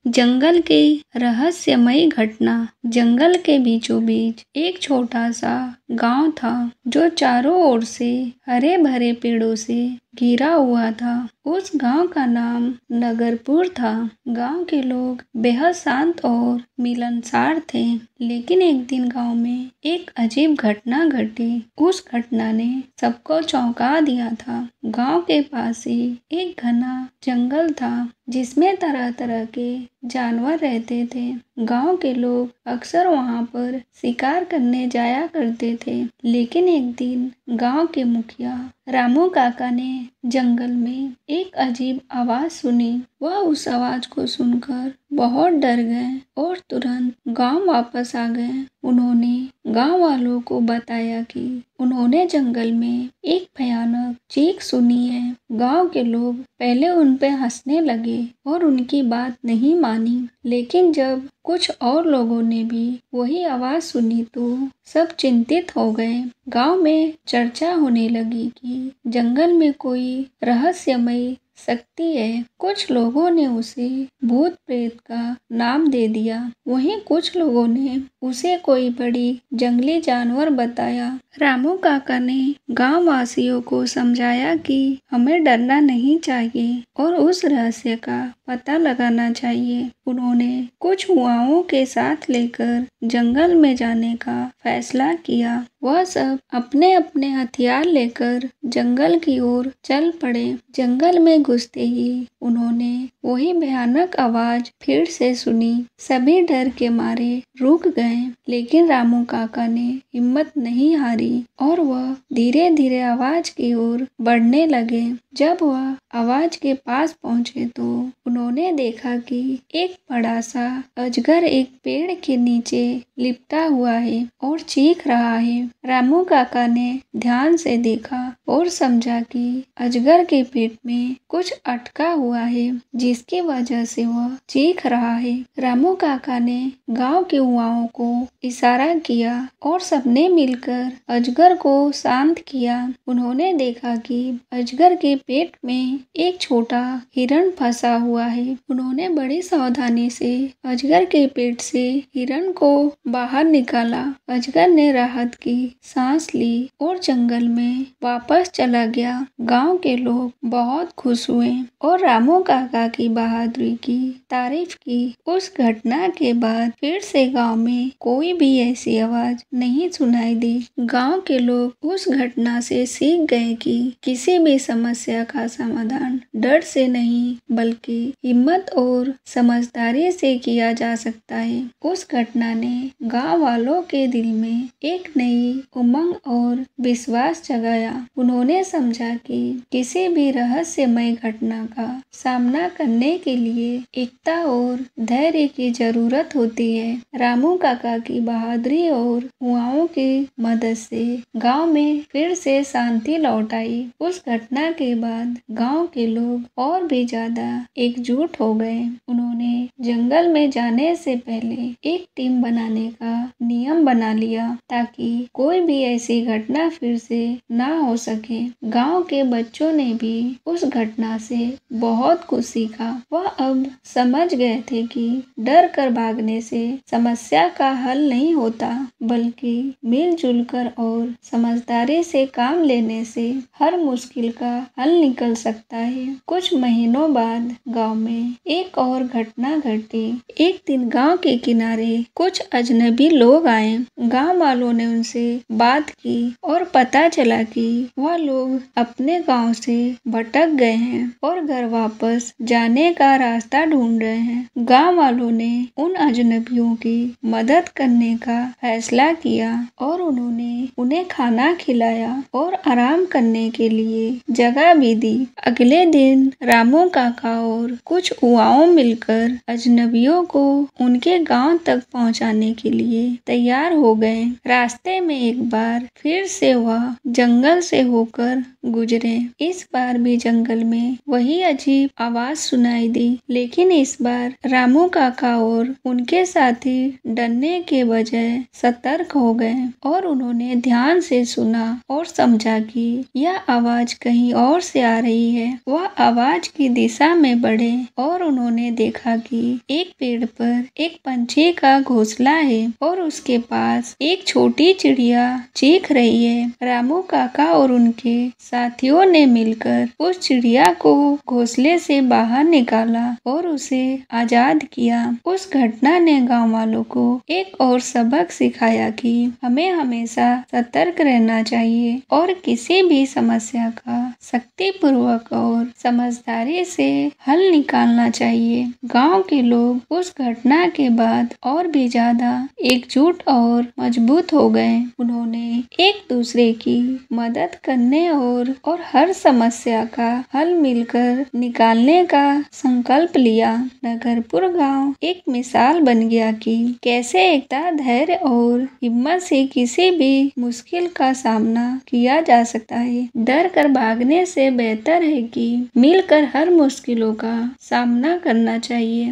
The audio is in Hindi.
जंगल की रहस्यमयी घटना। जंगल के बीचों बीच एक छोटा सा गांव था जो चारों ओर से हरे भरे पेड़ों से घिरा हुआ था। उस गांव का नाम नगरपुर था। गांव के लोग बेहद शांत और मिलनसार थे। लेकिन एक दिन गांव में एक अजीब घटना घटी। उस घटना ने सबको चौंका दिया था। गांव के पास ही एक घना जंगल था जिसमें तरह तरह के जानवर रहते थे। गांव के लोग अक्सर वहां पर शिकार करने जाया करते थे। लेकिन एक दिन गांव के मुखिया रामू काका ने जंगल में एक अजीब आवाज सुनी। वह उस आवाज को सुनकर बहुत डर गए और तुरंत गांव वापस आ गए। उन्होंने गांव वालों को बताया कि उन्होंने जंगल में एक भयानक चीख सुनी है। गांव के लोग पहले उन पे हंसने लगे और उनकी बात नहीं मानी। लेकिन जब कुछ और लोगों ने भी वही आवाज सुनी तो सब चिंतित हो गए। गांव में चर्चा होने लगी कि जंगल में कोई रहस्यमयी शक्ति है। कुछ लोगों ने उसे भूत प्रेत का नाम दे दिया। वहीं कुछ लोगों ने उसे कोई बड़ी जंगली जानवर बताया। रामू काका ने गांव वासियों को समझाया कि हमें डरना नहीं चाहिए और उस रहस्य का पता लगाना चाहिए। उन्होंने कुछ युवाओं के साथ लेकर जंगल में जाने का फैसला किया। वह सब अपने अपने हथियार लेकर जंगल की ओर चल पड़े। जंगल में घुसते ही उन्होंने वही भयानक आवाज फिर से सुनी। सभी डर के मारे रुक गए। लेकिन रामू काका ने हिम्मत नहीं हारी और वह धीरे धीरे आवाज की ओर बढ़ने लगे। जब वह आवाज के पास पहुंचे तो उन्होंने देखा कि एक बड़ा सा अजगर एक पेड़ के नीचे लिपटा हुआ है और चीख रहा है। रामू काका ने ध्यान से देखा और समझा कि अजगर के पेट में कुछ अटका हुआ है जिसकी वजह से वह चीख रहा है। रामू काका ने गांव के युवाओं को इशारा किया और सबने मिलकर अजगर को शांत किया। उन्होंने देखा कि अजगर के पेट में एक छोटा हिरण फंसा हुआ है। उन्होंने बड़ी सावधानी से अजगर के पेट से हिरण को बाहर निकाला। अजगर ने राहत की सांस ली और जंगल में वापस चला गया। गांव के लोग बहुत खुश हुए और रामू काका की बहादुरी की तारीफ की। उस घटना के बाद फिर से गांव में कोई भी ऐसी आवाज नहीं सुनाई दी। गांव के लोग उस घटना से सीख गए कि किसी भी समस्या का समाधान डर से नहीं बल्कि हिम्मत और समझदारी से किया जा सकता है। उस घटना ने गांव वालों के दिल में एक नई उमंग और विश्वास जगाया। उन्होंने समझा कि किसी भी रहस्यमय घटना का सामना करने के लिए एकता और धैर्य की जरूरत होती है। रामू काका की बहादुरी और युवाओं की मदद से गांव में फिर से शांति लौट आई। उस घटना के बाद गांव के लोग और भी ज्यादा एकजुट हो गए। उन्होंने जंगल में जाने से पहले एक टीम बनाने का नियम बना लिया ताकि कोई भी ऐसी घटना फिर से ना हो सके। गांव के बच्चों ने भी उस घटना से बहुत कुछ सीखा। वह अब समझ गए थे कि डर कर भागने से समस्या का हल नहीं होता बल्कि मिलजुल कर और समझदारी से काम लेने से हर मुश्किल का हल निकल सकता है। कुछ महीनों बाद गांव में एक और घटना घटी। एक दिन गांव के किनारे कुछ अजनबी लोग आए। गांव वालों ने उनसे बात की और पता चला कि वह लोग अपने गांव से भटक गए हैं और घर वापस जाने का रास्ता ढूंढ रहे हैं। गांव वालों ने उन अजनबियों की मदद करने का फैसला किया और उन्होंने उन्हें खाना खिलाया और आराम करने के लिए जगह भी दी। अगले दिन रामू काका और कुछ युवाओं मिलकर अजनबियों को उनके गांव तक पहुंचाने के लिए तैयार हो गए। रास्ते में एक बार फिर से वह जंगल से होकर गुजरे। इस बार भी जंगल में वही अजीब आवाज सुनाई दी। लेकिन इस बार रामू काका और उनके साथी डरने के बजाय सतर्क हो गए और उन्होंने ध्यान से सुना और समझा कि यह आवाज कहीं और से आ रही है। है वह आवाज की दिशा में बढ़े और उन्होंने देखा कि एक पेड़ पर एक पंछी का घोंसला है और उसके पास एक छोटी चिड़िया चीख रही है। रामू काका और उनके साथियों ने मिलकर उस चिड़िया को घोंसले से बाहर निकाला और उसे आजाद किया। उस घटना ने गांव वालों को एक और सबक सिखाया कि हमें हमेशा सतर्क रहना चाहिए और किसी भी समस्या का शक्ति पूर्वक और समझदारी से हल निकालना चाहिए। गांव के लोग उस घटना के बाद और भी ज्यादा एकजुट और मजबूत हो गए। उन्होंने एक दूसरे की मदद करने और हर समस्या का हल मिलकर निकालने का संकल्प लिया। नगरपुर गांव एक मिसाल बन गया कि कैसे एकता, धैर्य और हिम्मत से किसी भी मुश्किल का सामना किया जा सकता है। डर कर भागने से बेहतर है कि मिलकर हर मुश्किलों का सामना करना चाहिए।